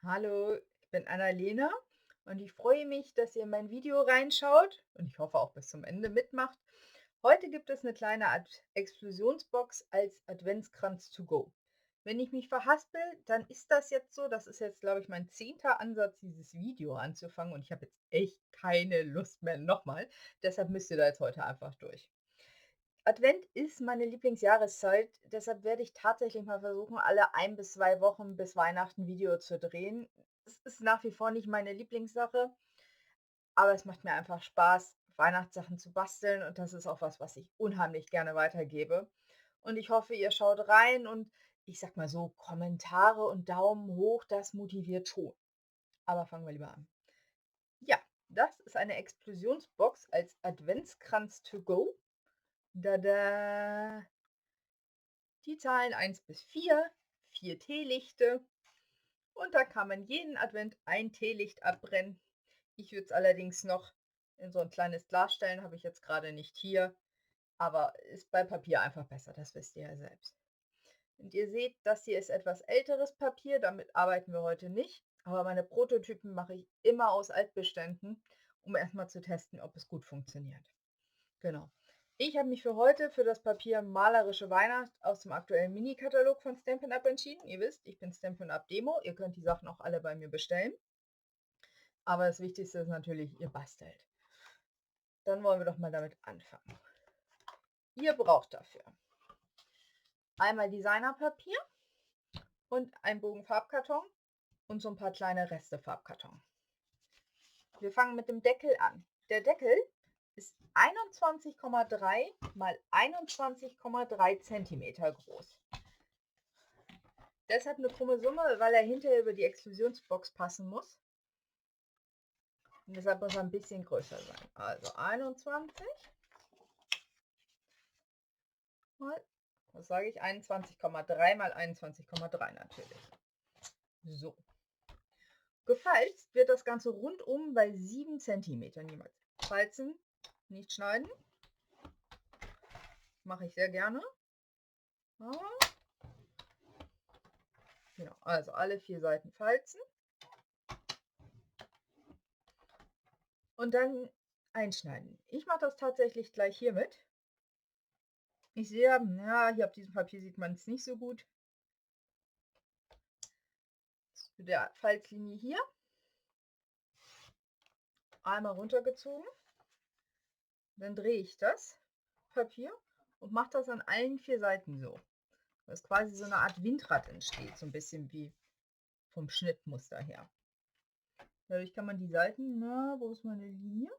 Hallo, ich bin Annalena und ich freue mich, dass ihr in mein Video reinschaut und ich hoffe auch bis zum Ende mitmacht. Heute gibt es eine kleine Explosionsbox als Adventskranz to go. Wenn ich mich verhaspel, dann ist das jetzt so. Das ist jetzt, glaube ich, mein 10. Ansatz, dieses Video anzufangen und ich habe jetzt echt keine Lust mehr nochmal. Deshalb müsst ihr da jetzt heute einfach durch. Advent ist meine Lieblingsjahreszeit, deshalb werde ich tatsächlich mal versuchen, alle 1 bis 2 Wochen bis Weihnachten 'n Video zu drehen. Es ist nach wie vor nicht meine Lieblingssache, aber es macht mir einfach Spaß, Weihnachtssachen zu basteln und das ist auch was, was ich unheimlich gerne weitergebe. Und ich hoffe, ihr schaut rein und ich sage mal so, Kommentare und Daumen hoch, das motiviert schon. Aber fangen wir lieber an. Ja, das ist eine Explosionsbox als Adventskranz to go. Tada! Die Zahlen 1 bis 4, 4 Teelichte und da kann man jeden Advent ein Teelicht abbrennen. Ich würde es allerdings noch in so ein kleines Glas stellen, habe ich jetzt gerade nicht hier, aber ist bei Papier einfach besser, das wisst ihr ja selbst. Und ihr seht, das hier ist etwas älteres Papier, damit arbeiten wir heute nicht, aber meine Prototypen mache ich immer aus Altbeständen, um erstmal zu testen, ob es gut funktioniert. Genau. Ich habe mich für heute für das Papier Malerische Weihnacht aus dem aktuellen Mini-Katalog von Stampin' Up! Entschieden. Ihr wisst, ich bin Stampin' Up! Demo. Ihr könnt die Sachen auch alle bei mir bestellen. Aber das Wichtigste ist natürlich, ihr bastelt. Dann wollen wir doch mal damit anfangen. Ihr braucht dafür einmal Designerpapier und einen Bogen Farbkarton und so ein paar kleine Reste Farbkarton. Wir fangen mit dem Deckel an. Der Deckel ist 21,3 mal 21,3 cm groß. Deshalb eine krumme Summe, weil er hinterher über die Exklusionsbox passen muss. Und deshalb muss er ein bisschen größer sein. Also 21 mal, was sage ich, 21,3 mal 21,3 natürlich. So. Gefalzt wird das Ganze rundum bei 7 cm jeweils. Falzen, nicht schneiden. Mache ich sehr gerne. Genau, also alle 4 Seiten falzen. Und dann einschneiden. Ich mache das tatsächlich gleich hiermit. Ich sehe, ja, hier auf diesem Papier sieht man es nicht so gut. Zu der Falzlinie hier. Einmal runtergezogen. Dann drehe ich das Papier und mache das an allen 4 Seiten so. Dass quasi so eine Art Windrad entsteht, so ein bisschen wie vom Schnittmuster her. Dadurch kann man die Seiten, na, wo ist meine Linie?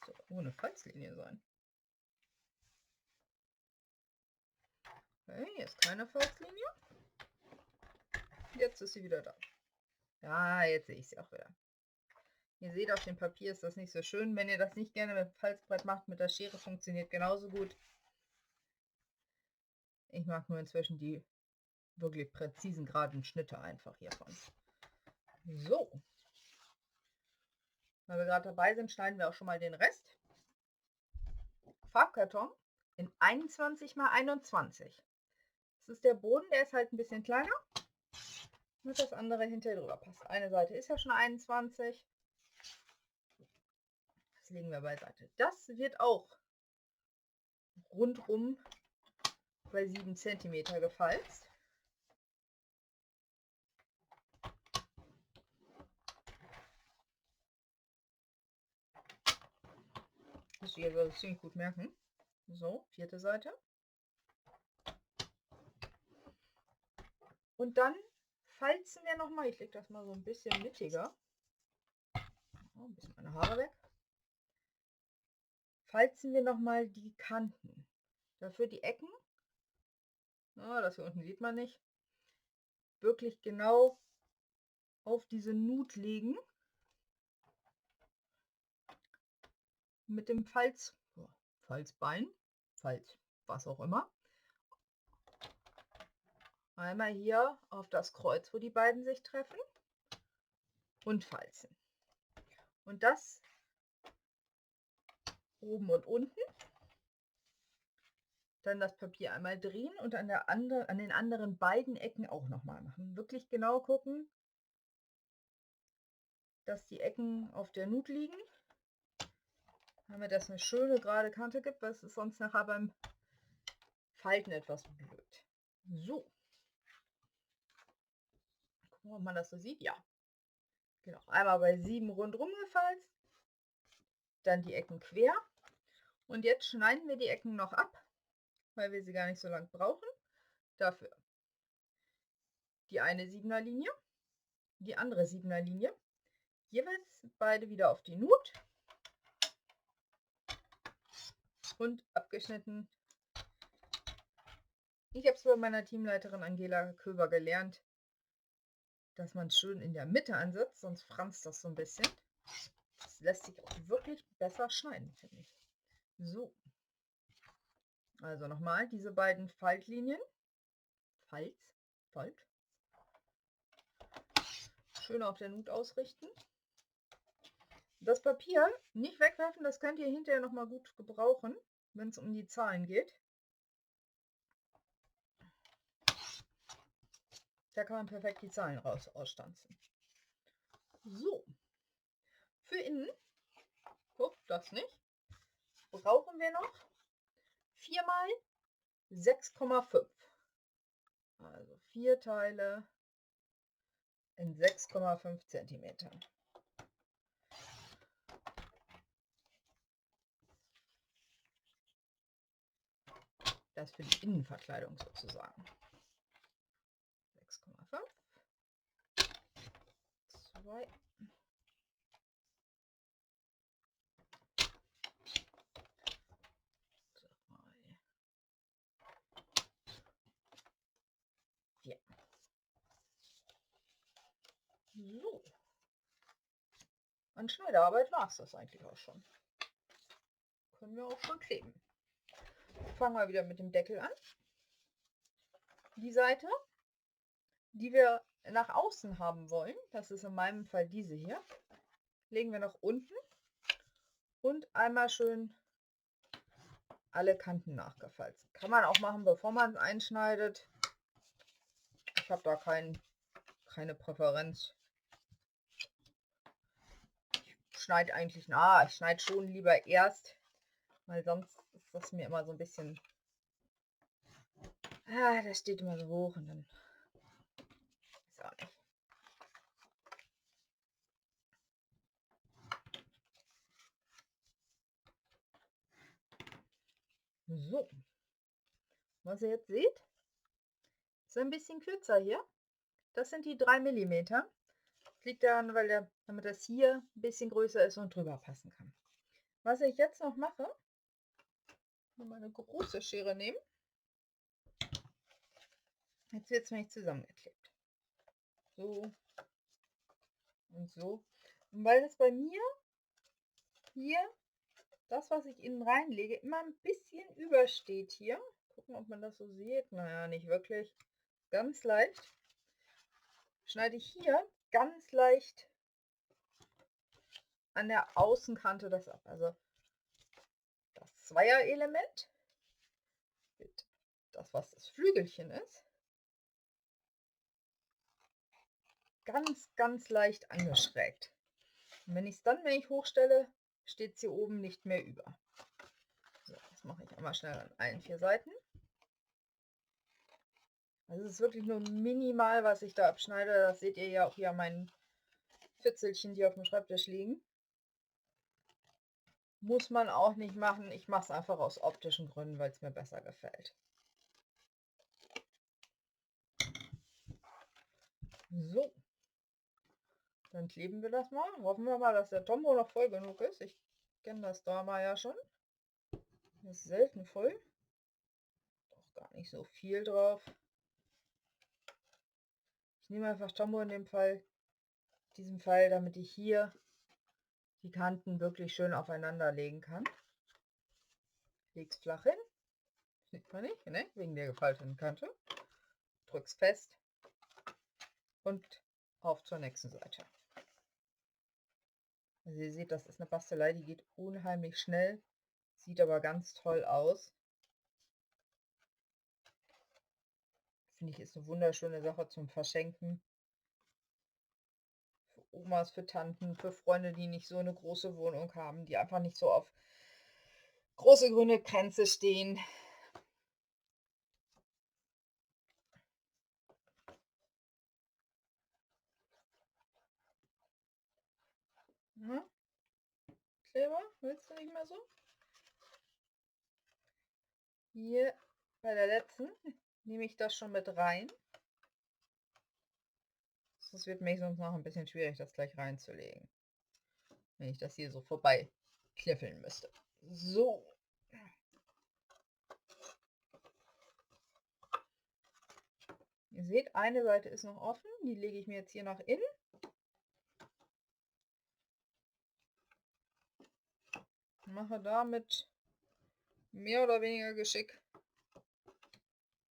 So, ohne Falzlinie sein. Okay, hier ist keine Falzlinie. Jetzt ist sie wieder da. Ja, jetzt sehe ich sie auch wieder. Ihr seht, auf dem Papier ist das nicht so schön. Wenn ihr das nicht gerne mit Falzbrett macht, mit der Schere funktioniert genauso gut. Ich mag nur inzwischen die wirklich präzisen, geraden Schnitte einfach hiervon. So. Weil wir gerade dabei sind, schneiden wir auch schon mal den Rest. Farbkarton in 21 x 21. Das ist der Boden, der ist halt ein bisschen kleiner. Und das andere hinterher drüber passt. Eine Seite ist ja schon 21. Das legen wir beiseite. Das wird auch rundum bei 7 cm gefalzt. Das ihr also ziemlich gut merken. So, 4. Seite. Und dann falzen wir nochmal. Ich lege das mal so ein bisschen mittiger. Oh, ein bisschen meine Haare weg. Falzen wir nochmal die Kanten. Dafür die Ecken. Oh, das hier unten sieht man nicht. Wirklich genau auf diese Nut legen. Mit dem Falzbein, Falz, was auch immer. Einmal hier auf das Kreuz, wo die beiden sich treffen. Und falzen. Und das oben und unten. dann das Papier einmal drehen und an den anderen beiden Ecken auch noch mal machen. Wirklich genau gucken, dass die Ecken auf der Nut liegen, damit das eine schöne gerade Kante gibt, was ist sonst nachher beim Falten etwas blöd. So. Gucken, ob man das so sieht. Ja. Genau. Einmal bei 7 rundherum gefalzt, dann die Ecken quer. Und jetzt schneiden wir die Ecken noch ab, weil wir sie gar nicht so lang brauchen. Dafür die eine 7er Linie, die andere 7er Linie, jeweils beide wieder auf die Nut und abgeschnitten. Ich habe es bei meiner Teamleiterin Angela Köber gelernt, dass man es schön in der Mitte ansetzt, sonst franzt das so ein bisschen. Das lässt sich auch wirklich besser schneiden, finde ich. So, also nochmal diese beiden Faltlinien. Falt. Schön auf der Nut ausrichten. Das Papier nicht wegwerfen, das könnt ihr hinterher noch mal gut gebrauchen, wenn es um die Zahlen geht. Da kann man perfekt die Zahlen ausstanzen. So, für innen, das nicht, brauchen wir noch 4 mal 6,5. Also 4 Teile in 6,5 cm. Das für die Innenverkleidung sozusagen. 6,5, 2, 4. So. An Schneiderarbeit war es das eigentlich auch schon. Können wir auch schon kleben. Fangen wir wieder mit dem Deckel an. Die Seite, die wir nach außen haben wollen, das ist in meinem Fall diese hier, legen wir nach unten und einmal schön alle Kanten nachgefalzt. Kann man auch machen, bevor man es einschneidet. Ich habe da keine Präferenz. Ich schneide eigentlich nach. Ich schneide schon lieber erst, weil sonst ist das mir immer so ein bisschen. Das steht immer so hoch und dann ist auch nicht. So, was ihr jetzt seht, ist ein bisschen kürzer hier. Das sind die 3 mm. Das liegt daran, damit das hier ein bisschen größer ist und drüber passen kann. Was ich jetzt noch mache, meine große Schere nehmen. Jetzt wird es nämlich zusammengeklebt. So und so. Und weil es bei mir hier, das, was ich innen reinlege, immer ein bisschen übersteht hier. Gucken, ob man das so sieht. Naja, nicht wirklich. Ganz leicht. Schneide ich hier ganz leicht an der Außenkante das ab. Also das Zweierelement, das, was das Flügelchen ist, ganz leicht angeschrägt. Und wenn ich hochstelle, steht es hier oben nicht mehr über. So, das mache ich einmal schnell an allen 4 Seiten. Also es ist wirklich nur minimal, was ich da abschneide. Das seht ihr ja auch hier an meinen Fitzelchen, die auf dem Schreibtisch liegen. Muss man auch nicht machen. Ich mache es einfach aus optischen Gründen, weil es mir besser gefällt. So, dann kleben wir das mal. Hoffen wir mal, dass der Tombow noch voll genug ist. Ich kenne das Drama ja schon. Das ist selten voll. Doch gar nicht so viel drauf. Ich nehme einfach Tombow in diesem Fall, damit ich hier die Kanten wirklich schön aufeinander legen kann. Leg's flach hin. Sieht man nicht, ne? Wegen der gefalteten Kante. Drück's fest und auf zur nächsten Seite. Also ihr seht, das ist eine Bastelei, die geht unheimlich schnell, sieht aber ganz toll aus. Finde ich, ist eine wunderschöne Sache zum Verschenken. Für Omas, für Tanten, für Freunde, die nicht so eine große Wohnung haben, die einfach nicht so auf große grüne Kränze stehen. Ne? Kleber, willst du nicht mehr so? Hier bei der letzten nehme ich das schon mit rein. Das wird mir sonst noch ein bisschen schwierig, das gleich reinzulegen, wenn ich das hier so vorbei kniffeln müsste. So. Ihr seht, eine Seite ist noch offen, die lege ich mir jetzt hier nach innen. Mache damit mehr oder weniger Geschick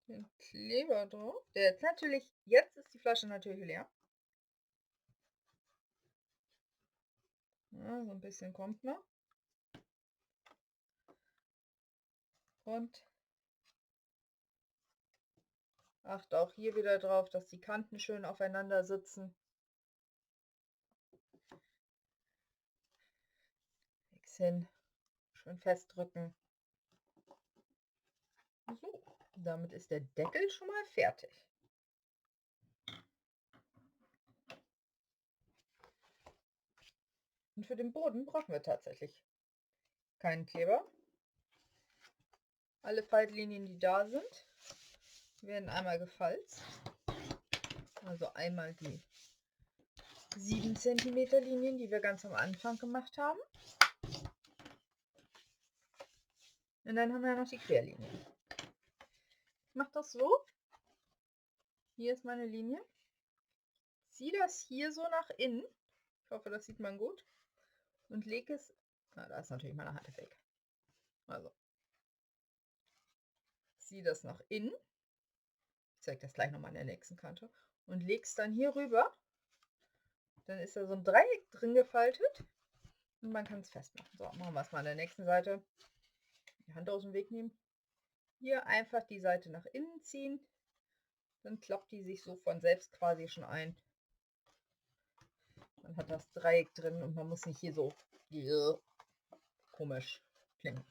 den Kleber drauf. Der jetzt natürlich, jetzt ist die Flasche natürlich leer. Ja, so ein bisschen kommt noch. Und achte auch hier wieder drauf, dass die Kanten schön aufeinander sitzen. Nix hin. Schön festdrücken. So, damit ist der Deckel schon mal fertig. Und für den Boden brauchen wir tatsächlich keinen Kleber. Alle Faltlinien, die da sind, werden einmal gefalzt. Also einmal die 7 cm Linien, die wir ganz am Anfang gemacht haben. Und dann haben wir noch die Querlinie. Ich mache das so. Hier ist meine Linie. Ziehe das hier so nach innen. Ich hoffe, das sieht man gut. Und lege es. Na, da ist natürlich meine Hand weg. Also. Ziehe das nach innen. Ich zeige das gleich nochmal an der nächsten Kante. Und lege es dann hier rüber. Dann ist da so ein Dreieck drin gefaltet. Und man kann es festmachen. So, machen wir es mal an der nächsten Seite. Die Hand aus dem Weg nehmen. Hier einfach die Seite nach innen ziehen. Dann klappt die sich so von selbst quasi schon ein. Man hat das Dreieck drin und man muss nicht hier so komisch klingen.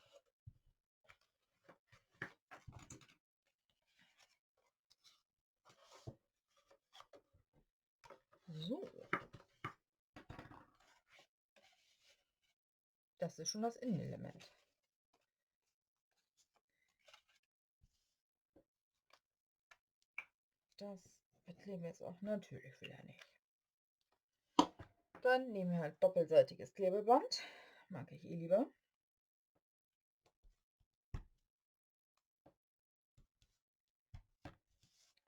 So. Das ist schon das Innenelement. Das bekleben wir jetzt auch natürlich wieder nicht. Dann nehmen wir halt doppelseitiges Klebeband. Mag ich eh lieber.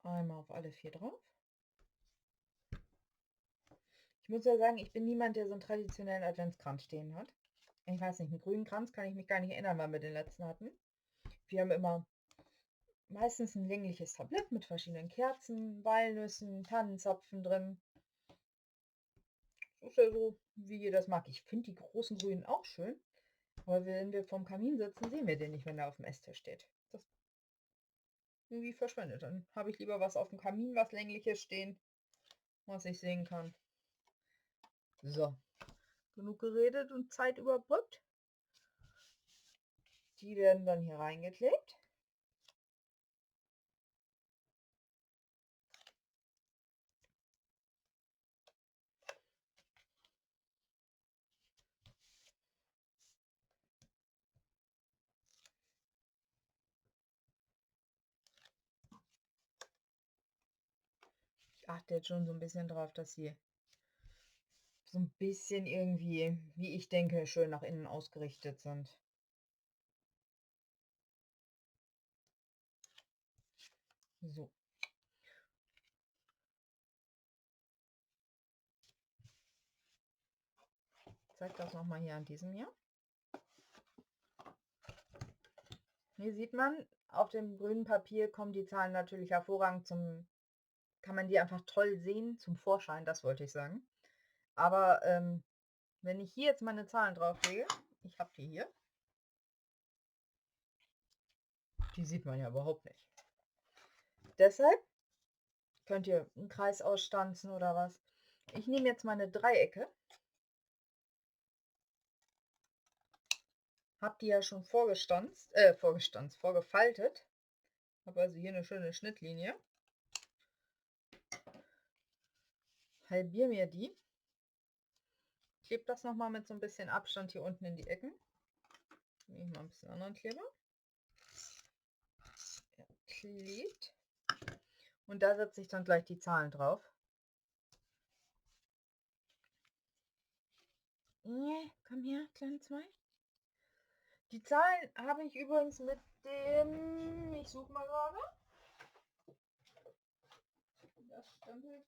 Einmal auf alle 4 drauf. Ich muss ja sagen, ich bin niemand, der so einen traditionellen Adventskranz stehen hat. Ich weiß nicht, einen grünen Kranz kann ich mich gar nicht erinnern, wann wir den letzten hatten. Wir haben immer meistens ein längliches Tablett mit verschiedenen Kerzen, Walnüssen, Tannenzapfen drin. Das ist ja so, wie ihr das mag. Ich finde die großen grünen auch schön. Aber wenn wir vorm Kamin sitzen, sehen wir den nicht, wenn er auf dem Esstisch steht. Das ist irgendwie verschwendet. Dann habe ich lieber was auf dem Kamin, was längliches stehen, was ich sehen kann. So, genug geredet und Zeit überbrückt. Die werden dann hier reingeklebt. Ich achte jetzt schon so ein bisschen drauf, dass sie so ein bisschen irgendwie, wie ich denke, schön nach innen ausgerichtet sind. So. Ich zeige das nochmal hier an diesem hier. Hier sieht man, auf dem grünen Papier kommen die Zahlen natürlich hervorragend kann man die einfach toll sehen, zum Vorschein, das wollte ich sagen. Aber wenn ich hier jetzt meine Zahlen drauflege, ich habe die hier, die sieht man ja überhaupt nicht. Deshalb Könnt ihr einen Kreis ausstanzen oder was. Ich nehme jetzt meine Dreiecke. Habe die ja schon vorgefaltet. Habe also hier eine schöne Schnittlinie. Halbiere mir die. Klebe das nochmal mit so ein bisschen Abstand hier unten in die Ecken. Nehme ich mal ein bisschen anderen Kleber. Ja, klebt. Und da setze ich dann gleich die Zahlen drauf. Nee, komm her, kleine zwei. Die Zahlen habe ich übrigens mit dem, ich suche mal gerade, das Stempelset,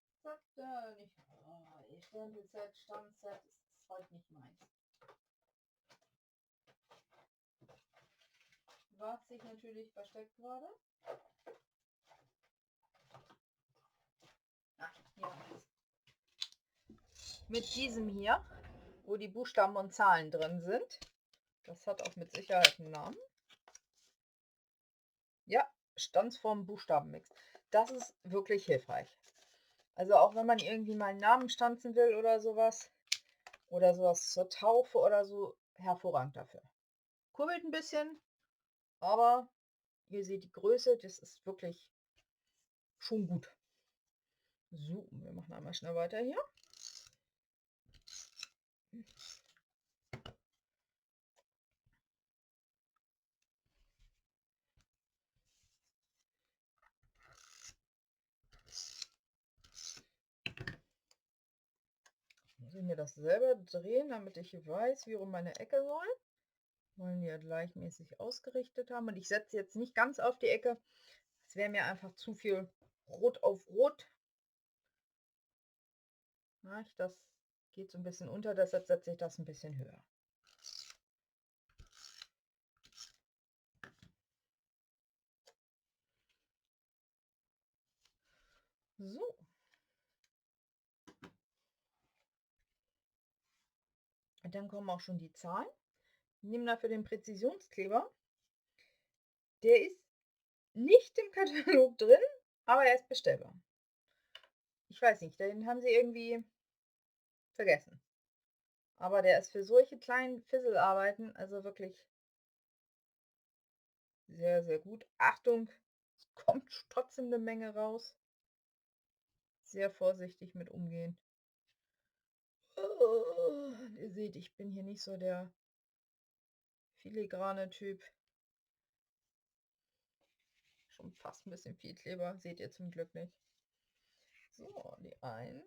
nicht, Stempelset, Stammset ist heute nicht meins. Was sich natürlich versteckt gerade. Ach, hier. Mit diesem hier, wo die Buchstaben und Zahlen drin sind. Das hat auch mit Sicherheit einen Namen. Ja, Stanzform Buchstabenmix. Das ist wirklich hilfreich. Also auch wenn man irgendwie mal einen Namen stanzen will oder sowas zur Taufe oder so, hervorragend dafür. Kurbelt ein bisschen, aber ihr seht die Größe, das ist wirklich schon gut. So, wir machen einmal schnell weiter hier. Muss ich mir das selber drehen, damit ich weiß, wie rum meine Ecke soll. Wollen die ja gleichmäßig ausgerichtet haben. Und ich setze jetzt nicht ganz auf die Ecke. Es wäre mir einfach zu viel Rot auf Rot. Ja, das geht so ein bisschen unter, deshalb setze ich das ein bisschen höher. So. Und dann kommen auch schon die Zahlen. Ich nehme dafür den Präzisionskleber. Der ist nicht im Katalog drin, aber er ist bestellbar. Ich weiß nicht, den haben sie irgendwie vergessen. Aber der ist für solche kleinen Fisselarbeiten also wirklich sehr, sehr gut. Achtung, es kommt trotzdem eine Menge raus. Sehr vorsichtig mit umgehen. Oh, ihr seht, ich bin hier nicht so der filigrane Typ. Schon fast ein bisschen viel Kleber, seht ihr zum Glück nicht. So, die 1.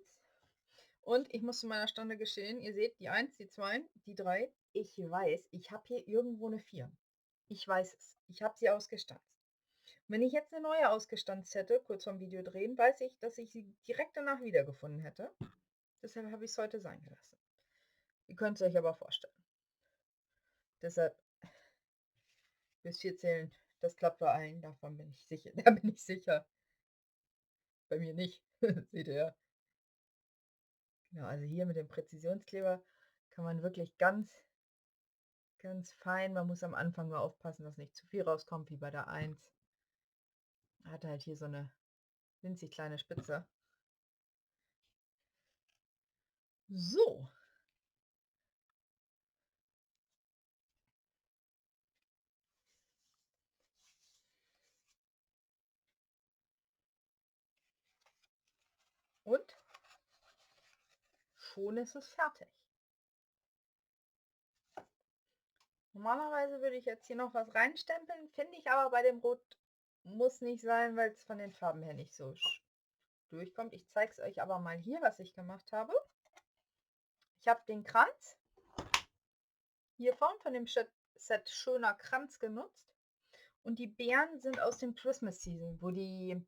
Und ich muss zu meiner Stande gestehen, ihr seht, die 1, die 2, die 3. Ich weiß, ich habe hier irgendwo eine 4. Ich weiß es. Ich habe sie ausgestanzt. Wenn ich jetzt eine neue ausgestanzt hätte, kurz vorm Video drehen, weiß ich, dass ich sie direkt danach wiedergefunden hätte. Deshalb habe ich es heute sein gelassen. Ihr könnt es euch aber vorstellen. Deshalb bis 4 zählen, das klappt bei allen, davon bin ich sicher. Da bin ich sicher. Bei mir nicht. Seht ihr ja. Genau, also hier mit dem Präzisionskleber kann man wirklich ganz, ganz fein, man muss am Anfang nur aufpassen, dass nicht zu viel rauskommt, wie bei der 1. Hat halt hier so eine winzig kleine Spitze. So. Und schon ist es fertig. Normalerweise würde ich jetzt hier noch was reinstempeln, finde ich aber bei dem Rot muss nicht sein, weil es von den Farben her nicht so durchkommt. Ich zeige es euch aber mal hier, was ich gemacht habe. Ich habe den Kranz hiervon von dem Set Schöner Kranz genutzt und die Beeren sind aus dem Christmas Season, wo die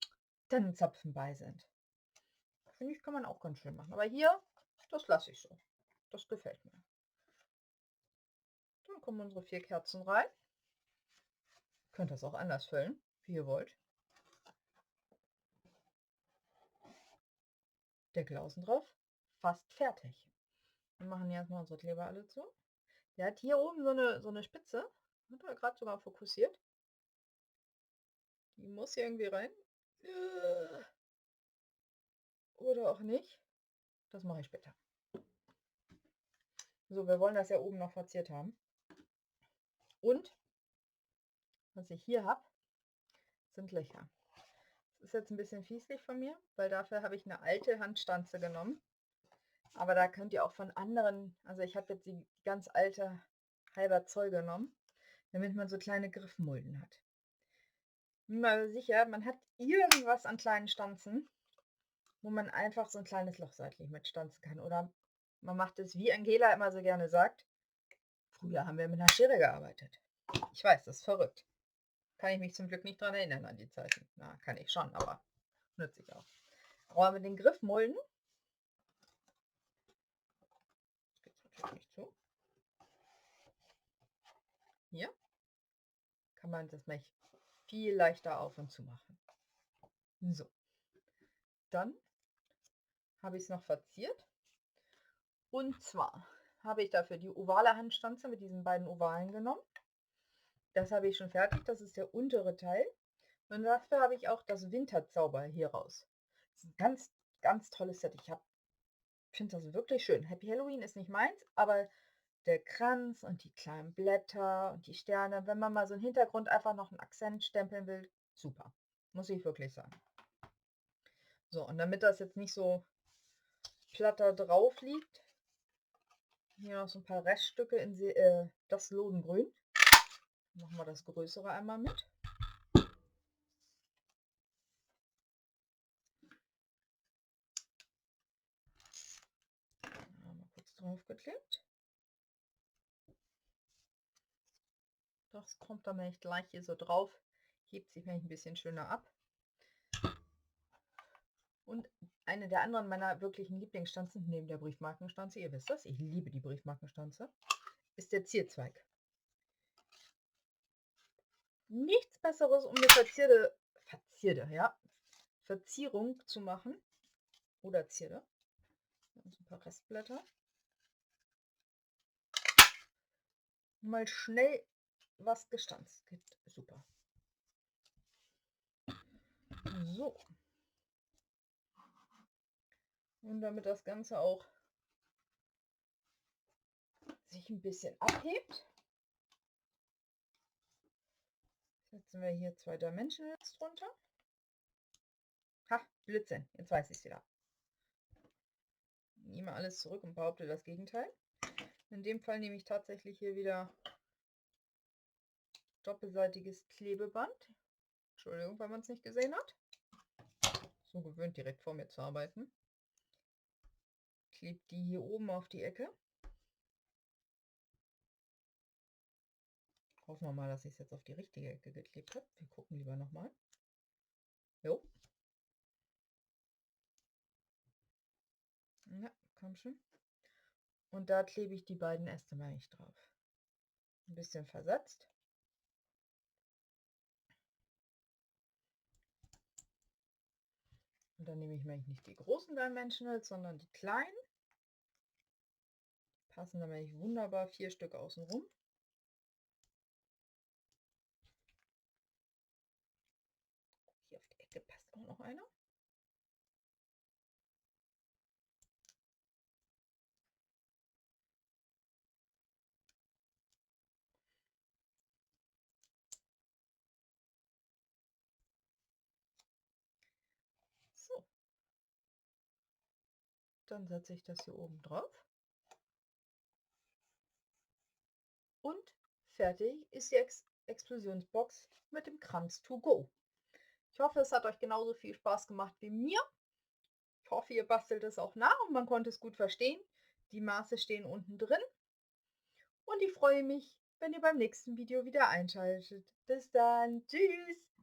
Tannenzapfen bei sind. Finde ich, kann man auch ganz schön machen. Aber hier, das lasse ich so. Das gefällt mir. Dann kommen unsere 4 Kerzen rein. Ihr könnt das auch anders füllen, wie ihr wollt. Deckel außen drauf. Fast fertig. Wir machen jetzt mal unsere Kleber alle zu. Der hat hier oben so eine Spitze. Hat er gerade sogar fokussiert. Die muss hier irgendwie rein. oder auch nicht. Das mache ich später. So, wir wollen das ja oben noch verziert haben. Und was ich hier habe, sind Löcher. Das ist jetzt ein bisschen fieslich von mir, weil dafür habe ich eine alte Handstanze genommen. Aber da könnt ihr auch von anderen, also ich habe jetzt die ganz alte halber Zoll genommen, damit man so kleine Griffmulden hat. Bin mal sicher, man hat irgendwas an kleinen Stanzen, wo man einfach so ein kleines Loch seitlich mit stanzen kann. Oder man macht es, wie Angela immer so gerne sagt, früher haben wir mit einer Schere gearbeitet. Ich weiß, das ist verrückt. Kann ich mich zum Glück nicht dran erinnern an die Zeiten. Na, kann ich schon, aber nützlich auch. Aber mit den Griffmulden, das geht natürlich nicht zu. Hier kann man das Mech viel leichter auf und zu machen. So, dann habe ich es noch verziert. Und zwar habe ich dafür die ovale Handstanze mit diesen beiden Ovalen genommen. Das habe ich schon fertig, das ist der untere Teil. Und dafür habe ich auch das Winterzauber hier raus. Das ist ein ganz, ganz tolles Set. Ich finde das wirklich schön. Happy Halloween ist nicht meins, aber der Kranz und die kleinen Blätter und die Sterne, wenn man mal so einen Hintergrund einfach noch einen Akzent stempeln will, super. Muss ich wirklich sagen. So, und damit das jetzt nicht so platter drauf liegt, hier noch so ein paar Reststücke in das Lodengrün. Machen wir das größere einmal mit. Mal kurz draufgeklebt. Das kommt dann nämlich gleich hier so drauf. Hebt sich nämlich ein bisschen schöner ab. Und eine der anderen meiner wirklichen Lieblingsstanzen, neben der Briefmarkenstanze, ihr wisst das, ich liebe die Briefmarkenstanze, ist der Zierzweig. Nichts Besseres, um eine Verzierung zu machen. Oder Zierde. Und ein paar Restblätter. Mal schnell was gestanzt. Geht super. So. Und damit das Ganze auch sich ein bisschen abhebt, setzen wir hier 2 Dimensionals drunter. Ha, Blödsinn, jetzt weiß ich es wieder. Ich nehme alles zurück und behaupte das Gegenteil. In dem Fall nehme ich tatsächlich hier wieder doppelseitiges Klebeband. Entschuldigung, weil man es nicht gesehen hat. So gewöhnt, direkt vor mir zu arbeiten. Klebt die hier oben auf die Ecke. Hoffen wir mal, dass ich es jetzt auf die richtige Ecke geklebt habe. Wir gucken lieber nochmal. Jo. Ja, komm schon. Und da klebe ich die beiden Äste mal nicht drauf. Ein bisschen versetzt. Und dann nehme ich mir nicht die großen Dimensionals, sondern die kleinen. Passen dann nämlich wunderbar 4 Stück außen rum. Hier auf die Ecke passt auch noch einer. So. Dann setze ich das hier oben drauf. Und fertig ist die Explosionsbox mit dem Kranz to go. Ich hoffe, es hat euch genauso viel Spaß gemacht wie mir. Ich hoffe, ihr bastelt es auch nach und man konnte es gut verstehen. Die Maße stehen unten drin. Und ich freue mich, wenn ihr beim nächsten Video wieder einschaltet. Bis dann. Tschüss.